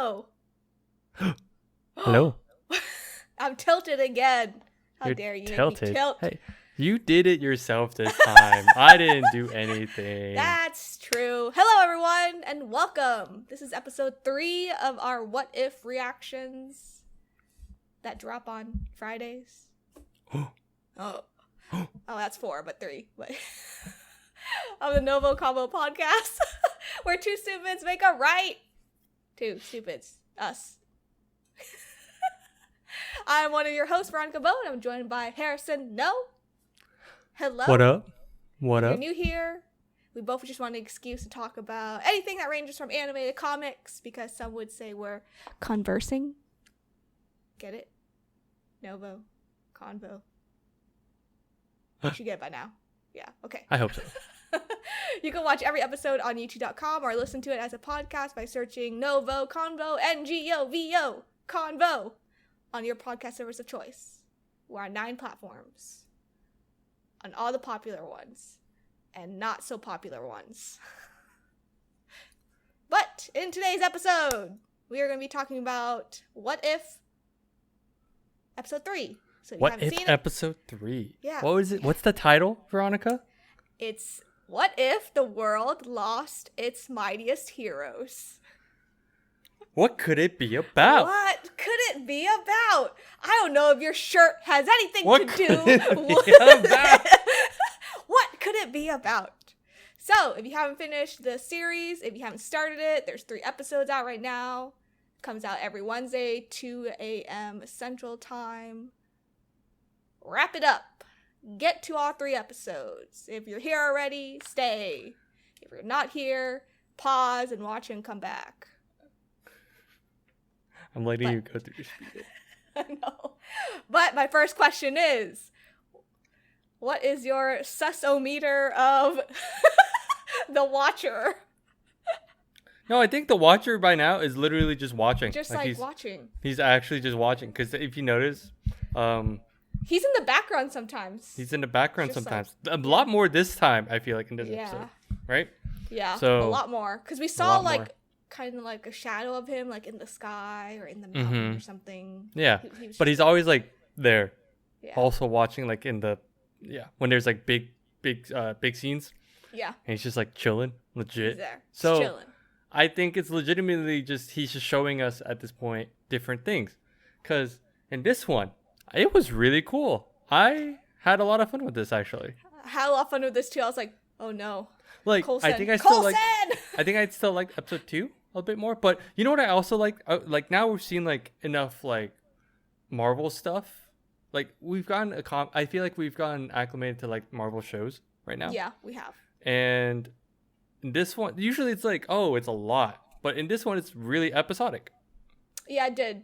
NgoVo. Hello. I'm tilted again. How You're dare you tilted. make me tilt? Hey, you did it yourself this time. I didn't do anything. That's true. Hello, everyone, and welcome. This is episode 3 of our What If reactions that drop on Fridays. Oh, that's 4, but 3. But of the NgoVo Convo podcast, where 2 stupids make a right. 2 stupids, us. I'm one of your hosts, Veronica Bo, and I'm joined by Harrison No. Hello. What up? What If up? you're new here, we both just want an excuse to talk about anything that ranges from anime to comics, because some would say we're conversing. Get it? NgoVo Convo. You should get it by now. Yeah, okay. I hope so. You can watch every episode on youtube.com or listen to it as a podcast by searching NgoVo Convo, NgoVo Convo, on your podcast service of choice. We're on 9 platforms. On all the popular ones. And not so popular ones. But in today's episode, we are going to be talking about What If Episode 3. So if you What haven't if seen it, episode 3? Yeah. What was it? What's the title, Veronica? it's What If the World Lost Its Mightiest Heroes? What could it be about? What could it be about? I don't know if your shirt has anything What to do could it be with about? it. What could it be about? So, if you haven't finished the series, if you haven't started it, there's 3 episodes out right now. Comes out every Wednesday, 2 a.m. Central Time. Wrap it up. Get to all 3 episodes. If you're here already, stay. If you're not here, pause and watch and come back. I'm letting you go through your spiel. I know. But my first question is, what is your sus-o-meter of the Watcher? No, I think the Watcher by now is literally just watching. Just he's, watching. He's actually just watching. Because if you notice, He's in the background sometimes. he's in the background Just sometimes. A lot more this time, I feel like, in this episode. Right? Yeah, So, a lot more. Because we saw, lot more. kind of like a shadow of him, like in the sky or in the mountain or something. Yeah. He was But just he's always like there. Yeah. Also watching like in the when there's like big scenes, Yeah, and he's just like chilling, legit. he's there. He's So chilling. I think it's legitimately just he's just showing us at this point different things. Cause in this one, it was really cool. I had a lot of fun with this actually. I had a lot of fun with this too. I was like, oh no. Like Coulson. I think I still like Coulson! I think I'd still like episode 2 a bit more. But you know what I also like? Like now we've seen like enough like Marvel stuff. Like we've gotten I feel like we've gotten acclimated to like Marvel shows right now. Yeah, we have. And in this one, usually it's like, oh, it's a lot. But in this one, it's really episodic. Yeah, it did.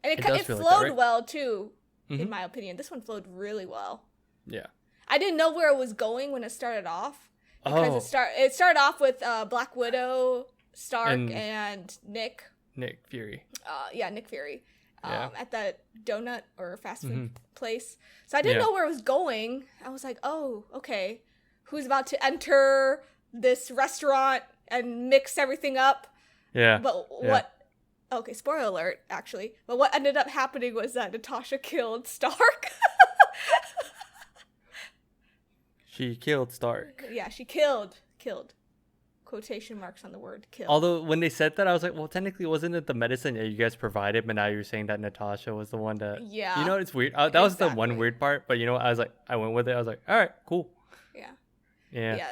And it does flowed feel like that, right? well too, in Mhm. my opinion. This one flowed really well. Yeah. I didn't know where it was going when it started off. Because Oh, it started off with Black Widow, Stark, And- and Nick. Nick Fury. Nick Fury. Yeah. At that donut or fast food Mhm. place. So I didn't Yeah. know where it was going. I was like, oh, okay. Who's about to enter this restaurant and mix everything up? Yeah. But yeah. what... Okay, spoiler alert, actually. But what ended up happening was that Natasha killed Stark. She killed Stark. Yeah, she killed. Quotation marks on the word kill. Although when they said that, I was like, well, technically, wasn't it the medicine that you guys provided? But now you're saying that Natasha was the one that... Yeah. You know, it's weird. That was the one Exactly. weird part. But you know what? I went with it. I was like, all right, cool. Yeah. Yeah. Yeah.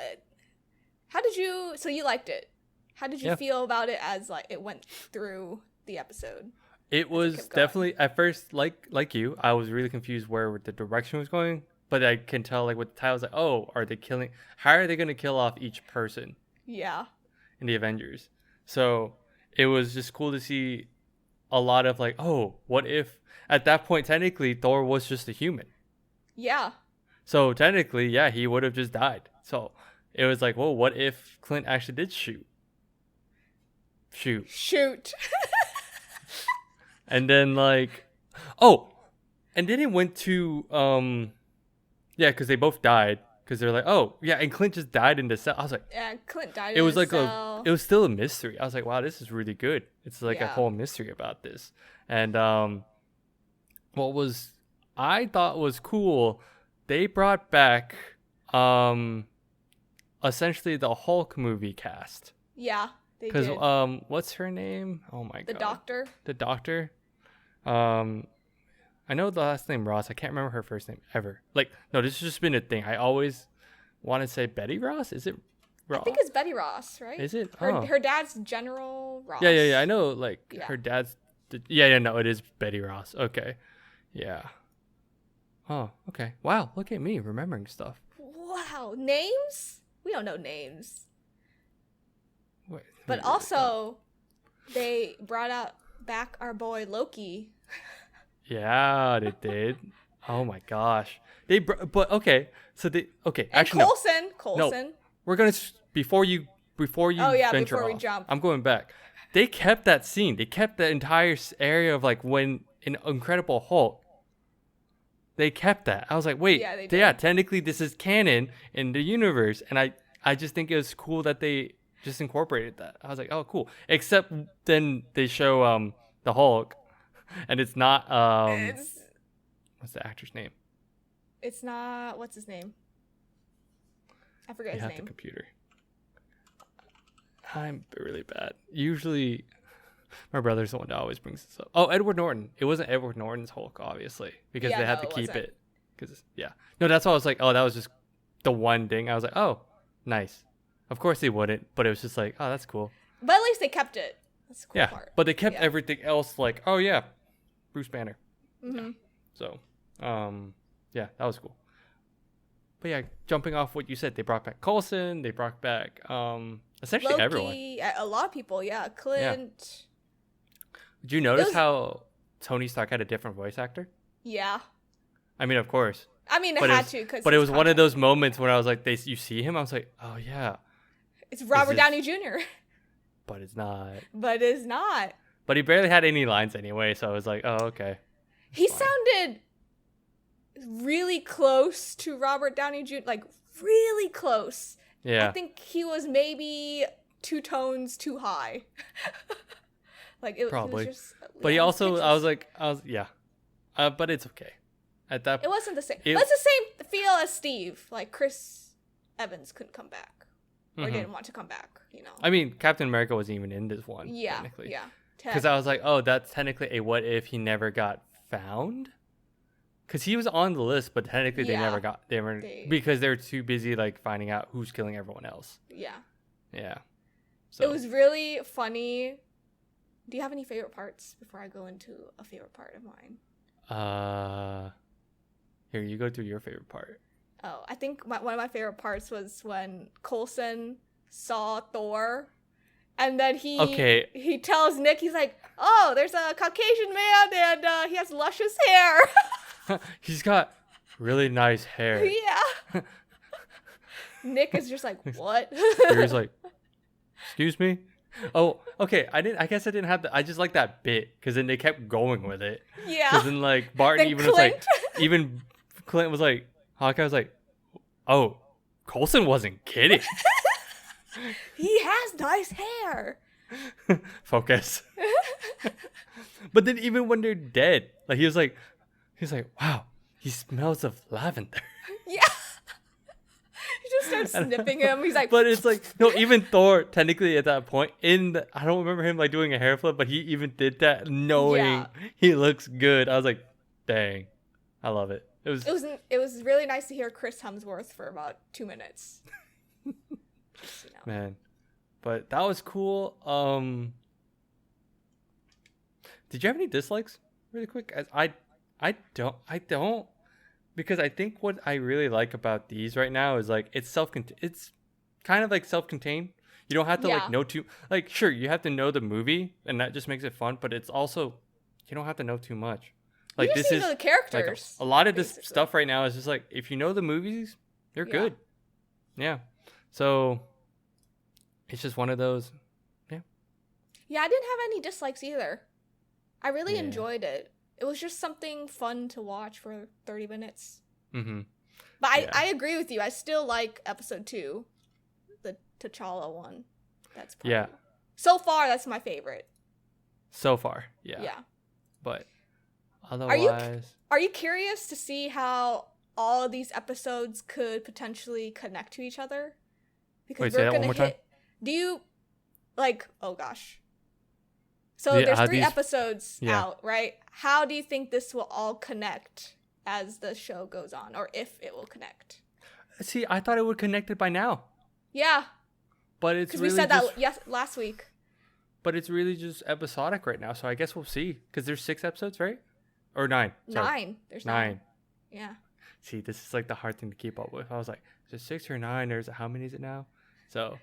How did you... So you liked it. How did you Yeah. feel about it as like it went through the episode? It was kept going. definitely at first like you. I was really confused where the direction was going, but I can tell like with the title, I was like, oh, are they killing? How are they gonna kill off each person Yeah. in the Avengers? So it was just cool to see a lot of like, oh, what if at that point technically Thor was just a human? Yeah. So technically, yeah, he would have just died. So it was like, whoa, what if Clint actually did shoot? Shoot. And then like, oh, and then it went to yeah, because they both died because they're like, oh yeah, and Clint just died in the cell. I was like, Yeah, Clint died it in was the like cell. it was still a mystery. I was like, wow, this is really good. It's like a Yeah. whole mystery about this. And what was I thought was cool, they brought back essentially the Hulk movie cast. Yeah, they Because did. what's her name? Oh my The god. doctor. The doctor. I know the last name Ross. I can't remember her first name ever. Like, no, this has just been a thing. I always want to say Betty Ross. Is it Ross? I think it's Betty Ross, right? Is it? Her dad's General Ross. Yeah. I know, like, Yeah. her dad's... Yeah, no, it is Betty Ross. Okay. Yeah. Oh, okay. Wow, look at me remembering stuff. Wow, names? We don't know names. Wait, But we really also, they brought out back our boy Loki. Yeah, they did. Oh my gosh. But okay. So And actually Coulson. We're going to before you Oh yeah, venture before we off, jump. I'm going back. They kept that scene. They kept the entire area of like when in Incredible Hulk. They kept that. I was like, wait, Yeah, they did. yeah, technically this is canon in the universe, and I just think it was cool that they just incorporated that. I was like, oh, cool. Except then they show the Hulk, and it's not what's the actor's name? It's not, what's his name? I forget his The name. computer. I'm really bad. Usually, my brother's the one that always brings this up. Oh, Edward Norton. It wasn't Edward Norton's Hulk, obviously, because Yeah, they had no, to it keep wasn't. it. Because no, that's why I was like, oh, that was just the one thing. I was like, oh, nice. Of course they wouldn't, but it was just like, oh, that's cool. But at least they kept it. That's the cool Yeah, part. but they kept Yeah. everything else like, oh yeah, Bruce Banner. Mm-hmm. So, yeah, that was cool. But yeah, jumping off what you said, they brought back Coulson. They brought back essentially Loki, everyone. a lot of people, yeah. Clint. Did you notice was- how Tony Stark had a different voice actor? Yeah. I mean, of course. I mean, they But it had was- to because. But it was one of those moments when I was like, you see him? I was like, oh yeah, It's Robert this- Downey Jr. but it's not. But it's not. But he barely had any lines anyway, so I was like, oh okay. He Fine. sounded really close to Robert Downey Jr. Like really close. Yeah. I think he was maybe 2 tones too high. Like it Probably. It was just, But he yeah, also, pitches. yeah. But it's okay. At that It wasn't the same. It- But it's the same feel as Steve. Like Chris Evans couldn't come back, or Mhm. didn't want to come back. You know. I mean, Captain America wasn't even in this one. Yeah. Technically. Yeah. Because I was like, oh, that's technically a what if he never got found? Because he was on the list, but technically Yeah. they because they're too busy like finding out who's killing everyone else. Yeah. Yeah. So It was really funny. Do you have any favorite parts before I go into a favorite part of mine? here you go to your favorite part. Oh, I think one of my favorite parts was when Coulson saw Thor, and then he tells Nick, he's like, "Oh, there's a Caucasian man, and he has luscious hair." He's got really nice hair. Yeah. Nick is just like, "What?" He's like, excuse me. Oh, okay. I guess I didn't have I just like that bit because then they kept going with it. Because Yeah. then like Barton Then even was like, Clint. even Clint was like, Hawkeye was like, oh, Coulson wasn't kidding. He has nice hair. Focus. But then even when they're dead, like he's like, wow, he smells of lavender. Yeah. He just starts snipping him. He's like, But it's like, no, even Thor, technically at that point, I don't remember him like doing a hair flip, but he even did that knowing Yeah. he looks good. I was like, dang, I love it. It it was really nice to hear Chris Hemsworth for about 2 minutes. Just, you know. man, but that was cool. Did you have any dislikes really quick? I don't, because I think what I really like about these right now is like it's kind of like self-contained. You don't have to Yeah. like know too, like sure you have to know the movie and that just makes it fun, but it's also you don't have to know too much. Like You just this need is to know the like characters. a lot of this basically. stuff right now is just like if you know the movies, they're Yeah. good. Yeah. So it's just one of those. Yeah, I didn't have any dislikes either. I really Yeah. enjoyed it. It was just something fun to watch for 30 minutes. Mm-hmm. But Yeah. I agree with you. I still like episode 2, the T'Challa one. That's probably, Yeah. so far that's my favorite. So far, yeah. Yeah. But Are otherwise, you curious to see how all of these episodes could potentially connect to each other? Because Wait, say that one more time? Do you like? Oh gosh. So Yeah, there's how 3 these- episodes yeah. out, right? How do you think this will all connect as the show goes on, or if it will connect? see, I thought it would connect it by now, Yeah, but it's because really we said just, that last week. but it's really just episodic right now. So I guess we'll see. Because there's 6 episodes, right? Or 9. Sorry. 9. There's 9. 9. Yeah. See, this is like the hard thing to keep up with. I was like, is it 6 or 9? Or is it, how many is it now? So,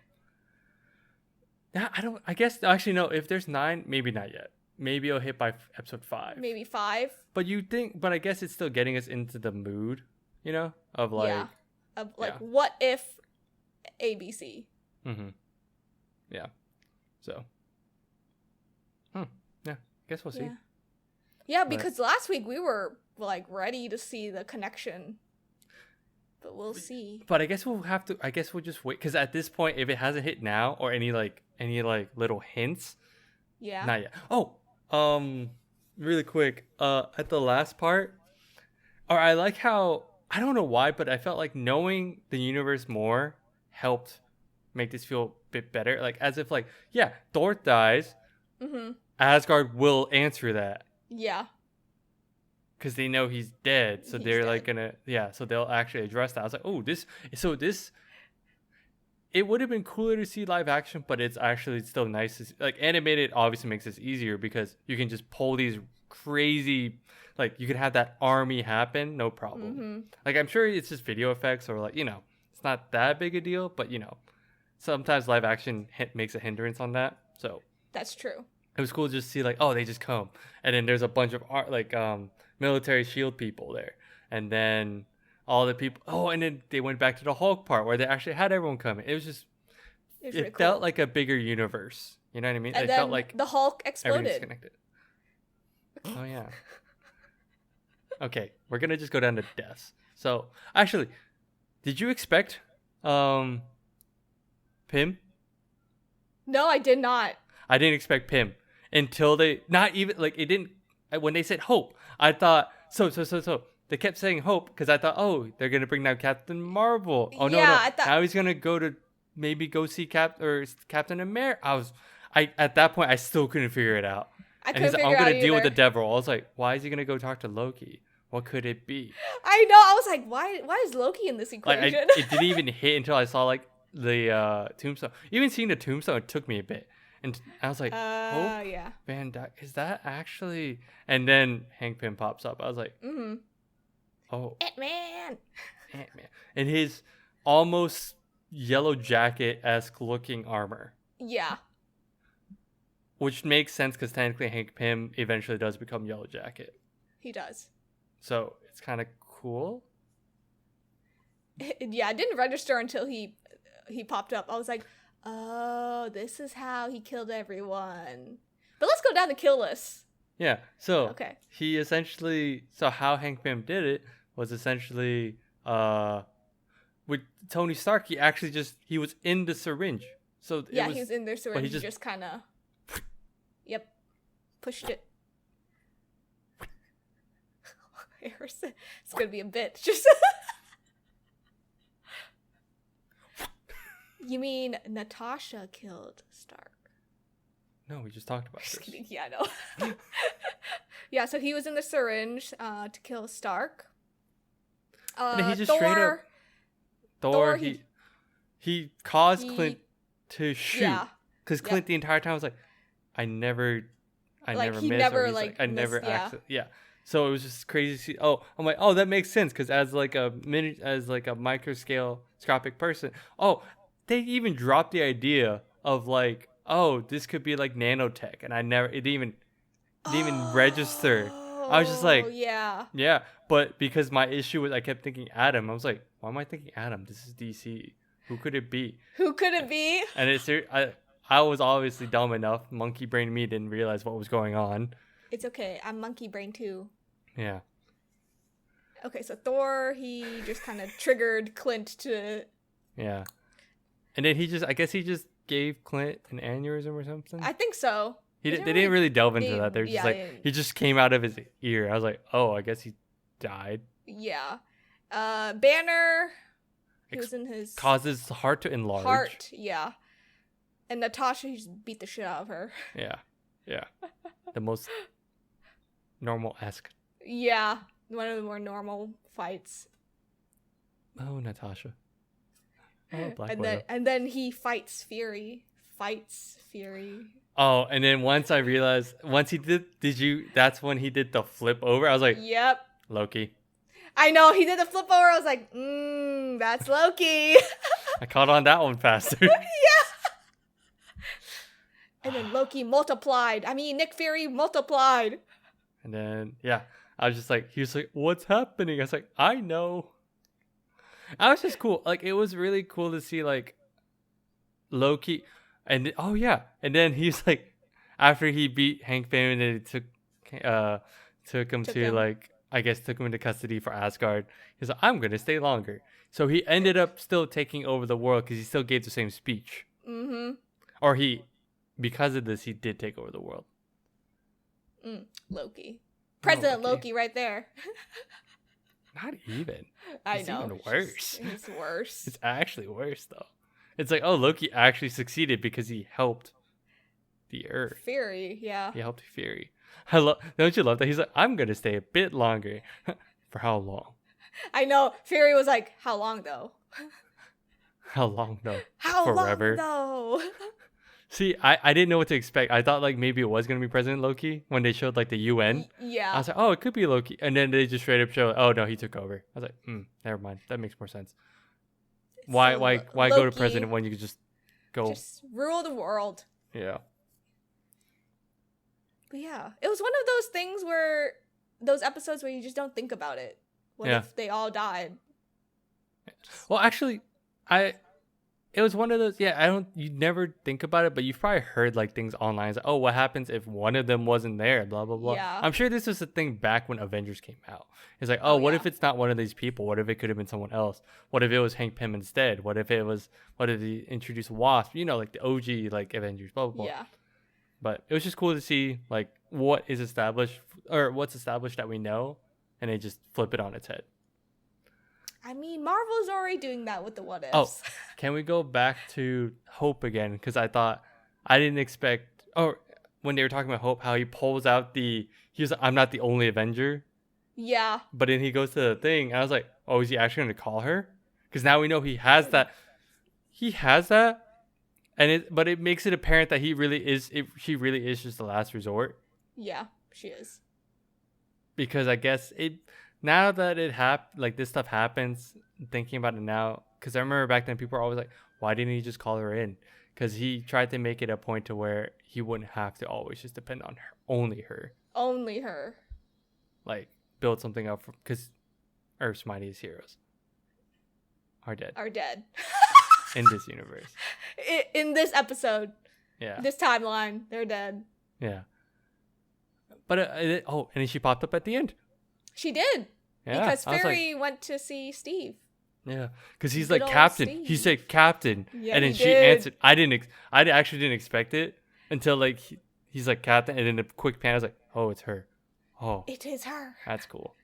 yeah, I guess, actually, no. If there's 9, maybe not yet. Maybe it'll hit by episode 5. Maybe 5. But I guess it's still getting us into the mood, of like, Yeah. Of like, yeah. what if ABC? mm-hmm. Yeah. So, yeah, I guess we'll see. Yeah. Yeah, But- because last week we were like ready to see the connection. But we'll see. But I guess we'll just wait. Because at this point, if it hasn't hit now or any little hints, Yeah. not yet. Oh, really quick. At the last part, or I like how, I don't know why, but I felt like knowing the universe more helped make this feel a bit better. Like as if like, yeah, Thor dies, Mm-hmm. Asgard will answer that Yeah. because they know he's dead. So He's they're dead. like gonna, yeah. So they'll actually address that. I was like, oh, this. It would have been cooler to see live action, but it's actually still nice to see. Like animated obviously makes this easier because you can just pull these crazy, like you could have that army happen, no problem. Mm-hmm. Like I'm sure it's just video effects or like, it's not that big a deal, but sometimes live action makes a hindrance on that. So That's true. it was cool to just see like, oh, they just come. And then there's a bunch of military shield people there. And then all the people, and then they went back to the Hulk part where they actually had everyone coming. It was just, It, was it really felt cool. like a bigger universe. You know what I mean? And It then felt like the Hulk everything's exploded. connected. Oh, yeah. Okay, we're going to just go down to deaths. So, actually, did you expect Pym? No, I did not. I didn't expect Pym until not even, like, it didn't, when they said Hope, I thought, so. They kept saying Hope because I thought, oh, they're going to bring down Captain Marvel. Oh, no, Yeah, no. I thought- Now he's going to go see Captain America. At that point, I still couldn't figure it out. I And couldn't he's like, figure I'm it out going to deal with the either. devil. I was like, why is he going to go talk to Loki? What could it be? I know. I was like, why is Loki in this Like, equation? it didn't even hit until I saw like the tombstone. Even seeing the tombstone, it took me a bit. And I was like, Hope yeah. Van Dyke, is that actually? And then Hank Pym pops up. I was like, Mm-hmm. oh, Ant-Man. Ant-Man. And his almost yellow jacket-esque looking armor. Yeah. Which makes sense because technically Hank Pym eventually does become Yellow Jacket. He does. So it's kind of cool. Yeah, it didn't register until he popped up. I was like, oh, this is how he killed everyone. But let's go down the kill list. Yeah. So Okay. he essentially, so how Hank Pym did it was essentially with Tony Stark, he was in the syringe. So Yeah, he was in there, so but he he just kind of, yep, pushed it. It's gonna be a bit. Just. You mean Natasha killed Stark? No, we just talked about Just this. kidding. Yeah, no. Yeah, so he was in the syringe to kill Stark. And he just Thor, straight up Thor, Thor, he caused he- Clint to shoot. Yeah. Because Clint the entire time was like, I never Like, miss. he or never, he's like, I never missed, yeah. accident. Yeah. So it was just crazy to see. Oh, I'm like, oh, that makes sense because as like a microscopic person. Oh, they even dropped the idea of like, oh, this could be like nanotech, and it didn't even register. I was just like, Oh, yeah. yeah, but because my issue was I kept thinking Adam. I was like, why am I thinking Adam? This is DC. Who could it be? Who could it be? And I was obviously dumb enough. Monkey brain me didn't realize what was going on. It's okay. I'm monkey brain too. Yeah. Okay, so Thor, he just kind of triggered Clint to... Yeah. And then I guess he just gave Clint an aneurysm or something. I think so. They didn't really delve into that. They're just yeah, like, he just came out of his ear. I was like, oh, I guess he died. Yeah. Banner, he was in his... Caused his heart to enlarge. Heart, yeah. And Natasha, he just beat the shit out of her. Yeah. Yeah. The most normal-esque. Yeah. One of the more normal fights. Oh, Natasha. Oh, Black and Widow. then he fights Fury. Oh, and then once I realized, that's when he did the flip over. I was like, yep. Loki. I know, he did the flip over. I was like, that's Loki. I caught on that one faster. Yeah. And then Loki multiplied. I mean, Nick Fury multiplied. And then, yeah, I was just like, he was like, what's happening? I was like, I know. I was just cool. Like, it was really cool to see, like, Loki. And, oh, yeah. And then he's like, after he beat Hank Pym and then he took him into custody for Asgard. He's like, I'm going to stay longer. So he ended up still taking over the world because he still gave the same speech. Mm-hmm. Or because of this, he did take over the world. Loki. President Loki right there. Not even. I know. Even worse. It's worse. It's actually worse, though. It's like, oh, Loki actually succeeded because he helped the Earth. Fury, yeah. He helped Fury. Don't you love that? He's like, I'm going to stay a bit longer. For how long? I know. Fury was like, how long, though? How long, though? Forever. Long, though? See, I didn't know what to expect. I thought, like, maybe it was going to be President Loki when they showed, like, the UN. Yeah. I was like, oh, it could be Loki. And then they just straight up showed, oh, no, he took over. I was like, never mind. That makes more sense. Why Loki, go to president when you could just go... Just rule the world. Yeah. But yeah, it was one of those things where... Those episodes where you just don't think about it. What if they all died? Well, actually, it was one of those, you never think about it, but you've probably heard like things online. It's like, oh, what happens if one of them wasn't there? Blah, blah, blah. Yeah. I'm sure this was a thing back when Avengers came out. It's like, what if it's not one of these people? What if it could have been someone else? What if it was Hank Pym instead? What if he introduced Wasp? You know, like the OG, like Avengers, blah, blah, blah. Yeah. But it was just cool to see like what's established that we know, and they just flip it on its head. I mean, Marvel's already doing that with the what ifs. Oh, can we go back to Hope again? Because I didn't expect, when they were talking about Hope, how he pulls out he was like, I'm not the only Avenger. Yeah. But then he goes to the thing, and I was like, oh, is he actually going to call her? Because now we know he has that. He has that, but it makes it apparent that she really is just the last resort. Yeah, she is. Because I guess now that this stuff happens, thinking about it now, because I remember back then people were always like, why didn't he just call her in? Because he tried to make it a point to where he wouldn't have to always just depend on her, only her. Like, build something up, because Earth's mightiest heroes are dead. In this universe. In this episode. Yeah. This timeline, they're dead. Yeah. But, and then she popped up at the end. She did. Yeah, because Fury went to see Steve. Yeah, because he's like, Captain. Steve. He said Captain, yeah, and then she answered. I actually didn't expect it until like he's like Captain, and then a quick pan. I was like, oh, it's her. Oh, it is her. That's cool.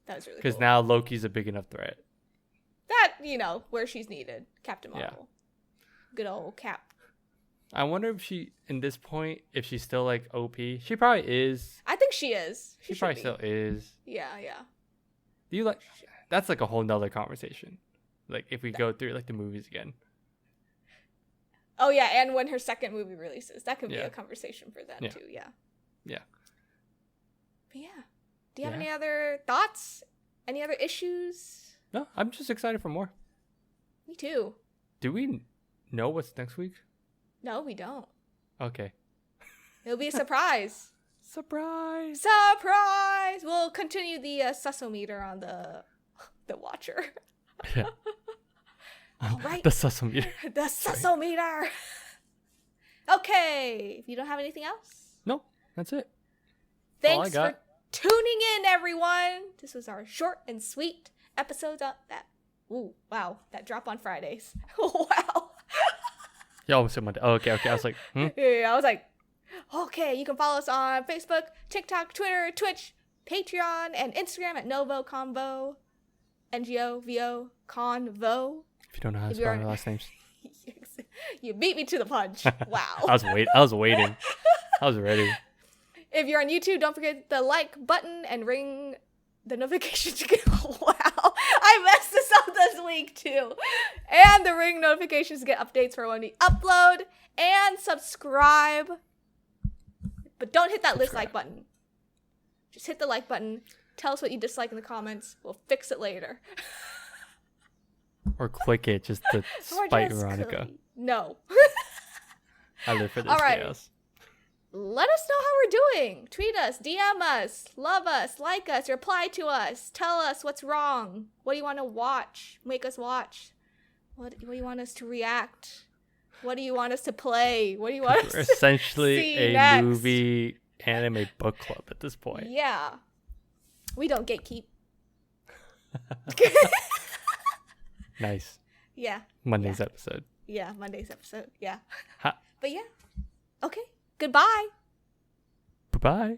That was really cool. Because now Loki's a big enough threat. That, where she's needed. Captain Marvel. Yeah. Good old Cap. I wonder if in this point, if she's still like OP. She probably is. I think she is. She probably still is. Yeah. Do you like? That's like a whole nother conversation. Like if we go through like the movies again. Oh yeah, and when her second movie releases, that could be a conversation for that too. Yeah. Yeah. But yeah, do you have any other thoughts? Any other issues? No, I'm just excited for more. Me too. Do we know what's next week? No, we don't. Okay. It'll be a surprise. Surprise! We'll continue the sussometer on the Watcher. Yeah. All right. The sussometer. The sussometer. Okay. If you don't have anything else? No, that's it. Thanks all I got. tuning in, everyone. This was our short and sweet episode of that. Ooh, wow. That drop on Fridays. Wow. You almost said Monday. Oh, okay. I was like, Yeah, I was like, okay, you can follow us on Facebook, TikTok, Twitter, Twitch, Patreon, and Instagram at NgoVo Convo. NgoVo Convo. If you don't know how to spell our last names. You beat me to the punch. Wow. I was waiting. I was ready. If you're on YouTube, don't forget the like button and ring the notifications. Wow. I messed this up this week too. And the ring notifications to get updates for when we upload. And subscribe. But don't hit that dislike button. Just hit the like button. Tell us what you dislike in the comments. We'll fix it later. Or click it just to spite Veronica. No. I live for this chaos. Let us know how we're doing. Tweet us, DM us, love us, like us, reply to us. Tell us what's wrong. What do you want to watch? Make us watch. What do you want us to react? What do you want us to play? What do you want us to essentially see a next? movie anime book club at this point. Yeah. We don't gatekeep. Nice. Yeah. Monday's episode. Yeah, Monday's episode. Yeah. Ha. But yeah. Okay. Goodbye. Bye-bye.